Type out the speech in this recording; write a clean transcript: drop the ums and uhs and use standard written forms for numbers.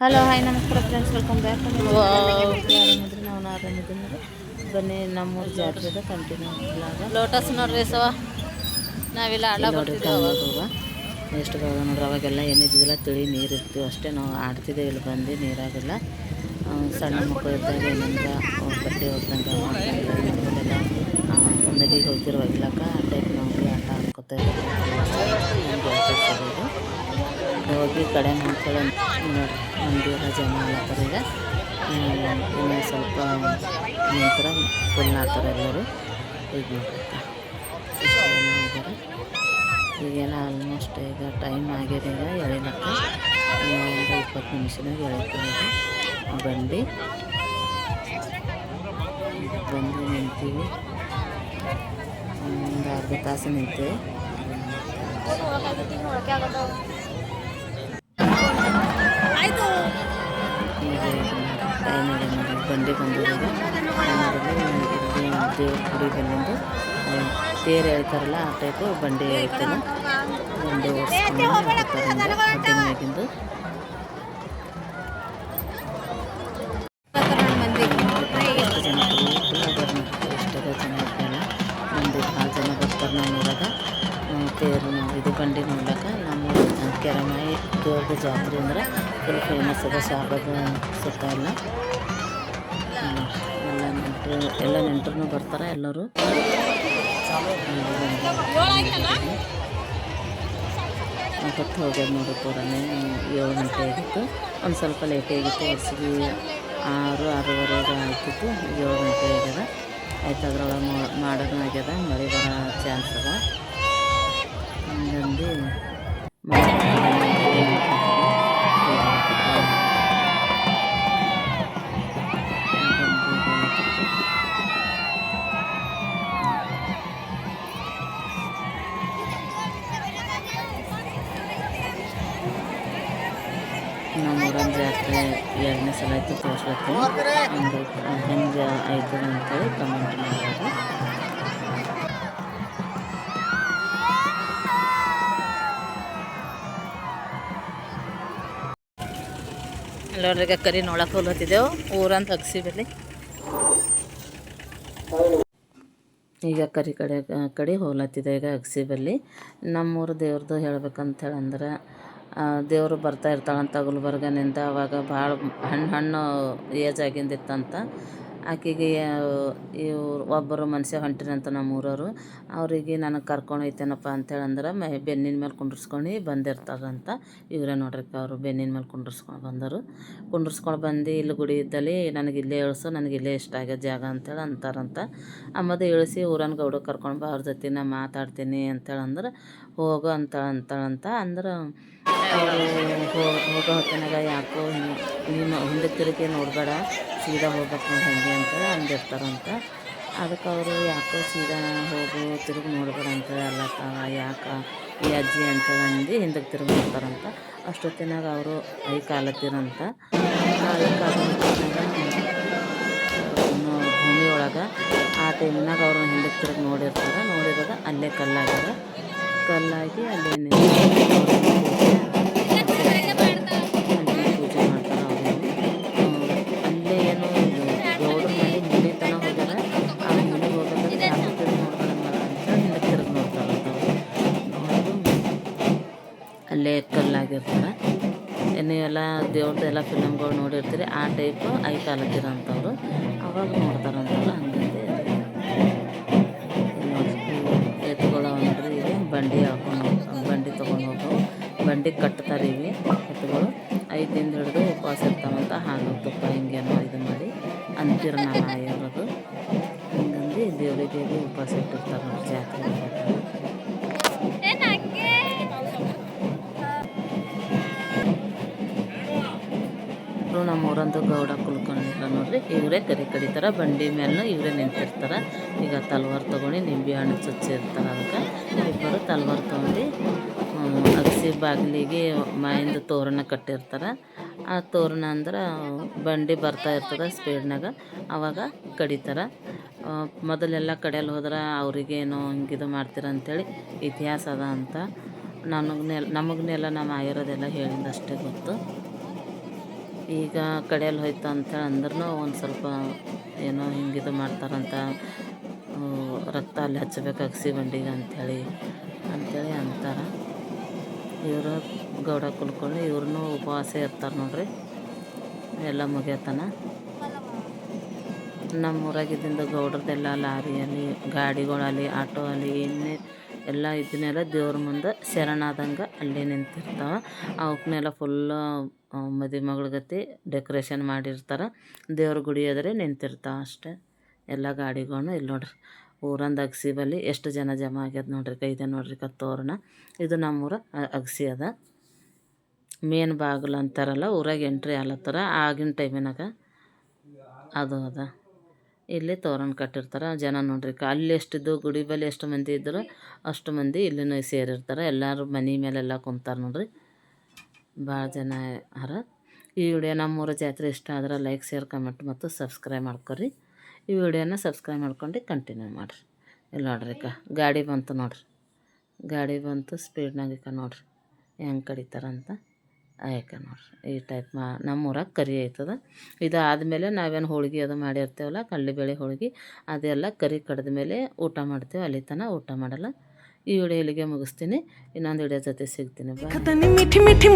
Hello hi ನಮಸ್ಕಾರ friends, welcome back. ಆರಾಮಿದ್ರಿ? ನಾವು ಆರಾಮಿದ್ದೀನಿ. ಬನ್ನಿ, ನಮ್ಮೂರು ಜಾತ್ರೆದ ಕಂಟಿನ್ಯೂ ಲೋಟಸ್ ನೋಡ್ರಿ ಸವ ನಾವೆಲ್ಲ ಆಡ ಬರ್ತಿದ್ದೇವೆ. ಎಷ್ಟು ಬಾಗ ನೋಡ್ರಿ, ಅವಾಗೆಲ್ಲ ಏನಿದ್ದಿಲ್ಲ, ತಿಳಿ ನೀರು ಇರ್ತೀವಿ ಅಷ್ಟೇ. ನಾವು ಆಡ್ತಿದ್ದೇವೆ ಇಲ್ಲಿ ಬಂದು ನೀರಾಗೆಲ್ಲ. ಸಣ್ಣ ಮಕ್ಕಳು ಇದ್ದಾಗ ಏನಿಂದ ಬಟ್ಟೆ ಹೋಗ್ದಂಗೆ ಮಾಡ್ಕೊಂಡೆಲ್ಲ ನದಿಗೆ ಹೋಗ್ತಿರೋ ಒಗ್ಲಕ್ಕ ಆ ಟೈಪ್ ನಾವು ಆಟ ಆಡ್ಕೊತಾ ಇರೋದು. ಹೋಗಿ ಕಡೆ ಮಾಡ್ಕೊಳ್ಳೋ ಮಂದಿ ಎಲ್ಲ ಜನ ಆಗ್ತಾರೆ. ಇನ್ನೂ ಸ್ವಲ್ಪ ನಂತರ ಫುಲ್ ಆಗ್ತಾರೆ ಎಲ್ಲರೂ. ಈಗ ನೋಡ್ಬೇಕಾ ಇಷ್ಟು ಜನ ಇದ್ದಾರೆ. ಈಗೆಲ್ಲ ಆಲ್ಮೋಸ್ಟ್ ಈಗ ಟೈಮ್ ಆಗಿದೆ. ಈಗ ಎಳಿಲಕ್ಕ ಒಂದು 20 ನಿಮಿಷದಾಗ ಎಳಿತೀವಿ. ಬಂದು ನಿಂತೀವಿ. ಒಂದು ಅರ್ಧ ತಾಸು ನಿಂತೀವಿ. ಬಂಡಿ ಬಂದಿದಾಗ ದೇವ್ರ ಗುಡಿ ಬಂದು ತೇರು ಹೇಳ್ತಾರಲ್ಲ ಆ ಟೈಪು ಬಂಡಿ ಹೇಳ್ತಾರೆ. ಬಂಡಿ ಓಡಿಸ್ಕೊಂಡು ಆಗಿಂದು ಎಷ್ಟು ಜನ ಎಷ್ಟೆಲ್ಲ ಜನ ಇರ್ತಾರಲ್ಲ, ಒಂದು 4 ಜನ ಬರ್ತಾರೆ. ನಾವು ನೋಡಾಗ ತೇರು ಇದು ಬಂಡಿ ನೋಡ್ಲಾಕ. ನಮ್ಮ ಕೆರಮಾಯಿ ದೇವ್ರದ ಜಾತ್ರೆ ಅಂದ್ರೆ ಫುಲ್ ಫೇಮಸ್ ಅದ. ಶಾರದಾ ಸುತ್ತ ಎಲ್ಲ ನೆಂಟರು ಬರ್ತಾರೆ ಎಲ್ಲರೂ. ಹೊತ್ತು ಹೋಗ್ಯದ ನೋಡಿ, ಪೂರನೇ 7 ಗಂಟೆ ಆಗಿತ್ತು. ಒಂದು ಸ್ವಲ್ಪ ಲೇಟ್ ಆಗಿತ್ತು. ವರ್ಷಗೆ 6-6:30 ಆಗ್ತಿತ್ತು. 7 ಗಂಟೆ ಆಗ್ಯದ. ಆಯ್ತು, ಅದ್ರೊಳಗೆ ಮಾಡೋದು ಆಗ್ಯದ. ಮಳೆ ಬರೋ ಚಾನ್ಸ್ ಅದ. ಹಂಗಂದು ನಮ್ಮೂರನ ಜಾತ್ರೆ 2ನೇ ಸಲ ಆಯಿತು. ತೋರಿಸ್ಲತ್ತೀನಿ ಒಂದು ಹೆಂಗೆ ಆಯಿತು ಅಂತೇಳಿ ಕಮೆಂಟ್ ಮಾಡೋದು. ಎಲ್ಲರಿಗೆ ಕರಿ ನೋಡಕ್ಕೆ ಹೋಗ್ಲತ್ತಿದ್ದೆವು ಊರಂತ ಅಗಸಿ ಬಲ್ಲಿ. ಈಗ ಕರಿ ಕಡೆ ಹೋಗ್ಲತ್ತಿದೆ. ಈಗ ಅಗಸಿ ಬಲ್ಲಿ ನಮ್ಮೂರು ದೇವ್ರದ್ದು ಹೇಳ್ಬೇಕಂತ ಹೇಳಂದ್ರೆ, ದೇವರು ಬರ್ತಾ ಇರ್ತಾಳಂತ ಗುಲ್ಬರ್ಗನಿಂದ. ಅವಾಗ ಭಾಳ ಹಣ್ಣು ಏಜ್ ಆಗಿಂದಿತ್ತಂತ. ಆಕೆಗೆ ಇವ್ರು ಒಬ್ಬರು ಮನುಷ್ಯ ಹೊಂಟಿರಂತ ನಮ್ಮೂರವರು. ಅವರಿಗೆ ನನಗೆ ಕರ್ಕೊಂಡು ಹೋಯ್ತೇನಪ್ಪ ಅಂತೇಳಂದ್ರೆ ಬೆನ್ನಿನ ಮೇಲೆ ಕುಂಡ್ರಿಸ್ಕೊಂಡು ಬಂದಿರ್ತಾರಂತ. ಇವರೇ ನೋಡ್ರಿ, ಅವರು ಬೆನ್ನಿನ ಮೇಲೆ ಕುಂಡ್ರಿಸ್ಕೊಂಡು ಬಂದು ಇಲ್ಲಿ ಗುಡಿ ಇದ್ದಲ್ಲಿ ನನಗೆ ಇಲ್ಲೇ ಇಳಿಸು, ನನಗೆ ಇಲ್ಲೇ ಇಷ್ಟ ಆಗ್ಯದ ಜಾಗ ಅಂತೇಳಿ ಅಂತಾರಂತ. ಆಮೇಲೆ ಇಳಿಸಿ ಊರನ್ನ ಗೌಡ ಕರ್ಕೊಂಡು ಬಾ, ಅವ್ರ ಜೊತೆ ನಾ ಮಾತಾಡ್ತೀನಿ ಅಂತೇಳಂದ್ರೆ ಹೋಗು ಅಂತಾಳಂತ. ಅಂದ್ರೆ ಹೋಗೋ ಹೊತ್ತಿನಾಗ ಯಾಕೋ ನೀನು ಹಿಂದಕ್ಕೆ ತಿರುಗಿ ನೋಡಬೇಡ, ಸೀದಾ ಹೋಗ್ಬೇಕು ನೋಡಿ ಹೆಂಗೆ ಅಂತ ಅಂದಿರ್ತಾರಂತ. ಅದಕ್ಕೆ ಅವರು ಯಾಕೋ ಸೀದಾ ಹೋಗು, ತಿರುಗಿ ನೋಡ್ಬೇಡ ಅಂತ ಅಲ್ಲತ್ತಾವ ಯಾಕೆ ಈ ಅಜ್ಜಿ ಅಂತೇಳಿ ಹಿಂದಕ್ಕೆ ತಿರುಗಿ ನೋಡ್ತಾರಂತ. ಅಷ್ಟೊತ್ತಿನಾಗ ಅವರು ಕಾಲತ್ತಿರಂತ. ಭೂಮಿ ಒಳಗೆ ಆ ಟೈಮ್ನಾಗ ಅವರು ಹಿಂದಕ್ಕೆ ತಿರುಗಿ ನೋಡಿದಾಗ ಅಲ್ಲೇ ಕಲ್ಲಾಗಿ ಅಲ್ಲೇ ಪೂಜೆ ಮಾಡ್ತಾರೆ. ಅಲ್ಲೇ ಏನು ಗೌಡ್ರ ಮನೆ ಮುನಿ ತನಕ ಹೋಗ್ಯಾರ. ಆ ಮನೆಗೆ ಹೋಗ್ಬೇಕಾದ್ರೆ ಯಾಕೆ ತಿರುಗಿ ನೋಡ್ಕೊಳ್ಳೋಣ ಅಂತ ಹಿಂದಕ್ಕೆ ತಿರುಗಿ ನೋಡ್ತಾರಂತ. ನೋಡೋದು ಅಲ್ಲೇ ಕಲ್ಲಾಗಿರ್ತಾರೆ. ನೀವೆಲ್ಲ ದೇವ್ರದ್ದೆಲ್ಲ ಫಿಲಮ್ಗಳು ನೋಡಿರ್ತೀರಿ, ಆ ಟೈಪು ಕಾಲತ್ತಿರೋಂಥವ್ರು ಅವಾಗ ನೋಡ್ತಾರಂತಲ್ಲ. ಹಂಗಂತೆ ಎತ್ತುಗಳು ನೋಡ್ರಿ, ಈಗ ಬಂಡಿ ತೊಗೊಂಡು ಹೋಗವು. ಬಂಡಿ ಕಟ್ತಾರೆ. ಇವೆ ಎತ್ತುಗಳು 5 ದಿನ ಹಿಡಿದು ಉಪವಾಸ ಇರ್ತಾವಂತ. ಹಾಲು ತುಪ್ಪ ಹಿಂಗೇನೋ ಇದು ಮಾಡಿ ಅಂತೀರ ನಮ್ಮ ಆಯೋರದು. ಹಂಗಂದು ದೇವರಿಗೆ ಉಪವಾಸ ಇಟ್ಟಿರ್ತಾರೆ ನೋಡಿ ಜಾತ್ರೆ. ನಮ್ಮ ಊರಂದು ಗೌಡ ಕುಲ್ಕೊಂಡಿಲ್ಲ ನೋಡ್ರಿ, ಇವರೇ ಕರಿ ಕಡಿತಾರೆ. ಬಂಡಿ ಮೇಲೆ ಇವರೇ ನಿಂತಿರ್ತಾರೆ. ಈಗ ತಲ್ವಾರ್ ತೊಗೊಂಡು ನಿಂಬೆ ಹಣ್ಣು ಚುಚ್ಚಿರ್ತಾರೆ. ಅದಕ್ಕೆ ಇಬ್ಬರು ತಲ್ವಾರ್ ತೊಗೊಂಡು ಅಗಸಿ ಬಾಗಿಲಿಗೆ ಮಾಯಿಂದ ತೋರಣ ಕಟ್ಟಿರ್ತಾರೆ. ಆ ತೋರಣ ಅಂದ್ರೆ ಬಂಡಿ ಬರ್ತಾ ಇರ್ತದೆ ಸ್ಪೀಡ್ನಾಗ, ಆವಾಗ ಕಡಿತಾರೆ. ಮೊದಲೆಲ್ಲ ಕಡೆಯಲ್ಲಿ ಹೋದ್ರೆ ಅವ್ರಿಗೇನೋ ಹಿಂಗಿದು ಮಾಡ್ತೀರಂತೇಳಿ ಇತಿಹಾಸ ಅದ ಅಂತ. ನಮಗನ್ನೆಲ್ಲ ನಮ್ಮ ಆಯೋರದೆಲ್ಲ ಹೇಳಿಂದಷ್ಟೇ ಗೊತ್ತು. ಈಗ ಕಡಿಯಲ್ಲಿ ಹೋಯ್ತು ಅಂತೇಳಿ ಅಂದ್ರೂ ಒಂದು ಸ್ವಲ್ಪ ಏನೋ ಹಿಂಗಿದು ಮಾಡ್ತಾರಂತ, ರಕ್ತ ಅಲ್ಲಿ ಹಚ್ಚಬೇಕು ಅಗಸಿ ಬಂಡಿಗೆ ಅಂಥೇಳಿ ಅಂತಾರೆ. ಇವರು ಗೌಡ ಕುಲ್ಕೊಳ್ಳಿ ಇವ್ರೂ ಉಪವಾಸ ಇರ್ತಾರೆ ನೋಡ್ರಿ ಎಲ್ಲ ಮುಗಿಯತನ. ನಮ್ಮೂರಾಗಿದ್ದಿಂದ ಗೌಡ್ರದ್ದೆಲ್ಲ ಲಾರಿಯಲ್ಲಿ ಗಾಡಿಗಳಲ್ಲಿ ಆಟೋ ಅಲ್ಲಿ ಎಣ್ಣೆ ಎಲ್ಲ ಇದನ್ನೆಲ್ಲ ದೇವ್ರ ಮುಂದೆ ಶರಣಾದಂಗೆ ಅಲ್ಲೇ ನಿಂತಿರ್ತಾವೆ. ಅವಕ್ಕನ್ನೆಲ್ಲ ಫುಲ್ಲು ಮದುವೆ ಮಗಳ ಗತಿ ಡೆಕೋರೇಷನ್ ಮಾಡಿರ್ತಾರೆ. ದೇವ್ರ ಗುಡಿ ಎದುರೇ ನಿಂತಿರ್ತಾವೆ ಅಷ್ಟೇ ಎಲ್ಲ ಗಾಡಿಗಳನ್ನ. ಇಲ್ಲಿ ನೋಡ್ರಿ ಊರಂದು ಅಗಸಿ ಬಲ್ಲಿ ಎಷ್ಟು ಜನ ಜಮಾ ಆಗ್ಯದ ನೋಡ್ರಿ. ಕೈದೆ ನೋಡ್ರಿ ತೋರಣ. ಇದು ನಮ್ಮೂರ ಅಗಸಿ ಅದ. ಮೇನ್ ಬಾಗಿಲು ಅಂತಾರಲ್ಲ ಊರಾಗ ಎಂಟ್ರಿ ಆಲತ್ತರ ಆಗಿನ ಟೈಮಿನಾಗ ಅದು ಅದ. ಇಲ್ಲಿ ತೋರಣ ಕಟ್ಟಿರ್ತಾರೆ. ಜನ ನೋಡ್ರಿ ಅಲ್ಲಿ ಎಷ್ಟಿದ್ದು ಗುಡಿ ಬಳಿ ಎಷ್ಟು ಮಂದಿ ಇದ್ದರು ಅಷ್ಟು ಮಂದಿ ಇಲ್ಲಿನೂ ಸೇರಿರ್ತಾರೆ. ಎಲ್ಲರೂ ಮನೆ ಮೇಲೆಲ್ಲ ಕುಂತಾರೆ ನೋಡ್ರಿ. ಭಾಳ ಜನ ಹರ. ಈ ವಿಡಿಯೋ ನಮ್ಮೂರ ಜಾತ್ರೆ ಇಷ್ಟ ಆದ್ರೆ ಲೈಕ್ ಶೇರ್ ಕಮೆಂಟ್ ಮತ್ತು ಸಬ್ಸ್ಕ್ರೈಬ್ ಮಾಡ್ಕೊರಿ. ಈ ವಿಡಿಯೋನ ಸಬ್ಸ್ಕ್ರೈಬ್ ಮಾಡ್ಕೊಂಡು ಕಂಟಿನ್ಯೂ ಮಾಡಿರಿ. ಇಲ್ಲಿ ನೋಡ್ರಿ ಗಾಡಿ ಬಂತು ನೋಡ್ರಿ. ಗಾಡಿ ಬಂತು ಸ್ಪೀಡ್ನಾಗ ನೋಡ್ರಿ ಹೆಂಗೆ ಕಡಿತಾರಂತ ನೋಡ್ರಿ. ಈ ಟೈಪ್ ನಮ್ಮೂರಾಗ ಕರಿ ಆಯ್ತದ. ಇದು ಆದಮೇಲೆ ನಾವೇನು ಹೋಳ್ಗೆ ಅದು ಮಾಡಿರ್ತೇವಲ್ಲ ಕಡಲೆಬೇಳೆ ಹೋಳ್ಗೆ ಅದೆಲ್ಲ ಕರಿ ಕಡ್ದ ಮೇಲೆ ಊಟ ಮಾಡ್ತೇವೆ. ಅಲ್ಲಿ ತನಕ ಊಟ ಮಾಡಲ್ಲ. ಈ ವಿಡಿಯೋ ಇಲ್ಲಿಗೆ ಮುಗಿಸ್ತೀನಿ. ಇನ್ನೊಂದು ವಿಡಿಯೋ ಜೊತೆ ಸಿಗ್ತೀನಿ. ಬಾಯ್.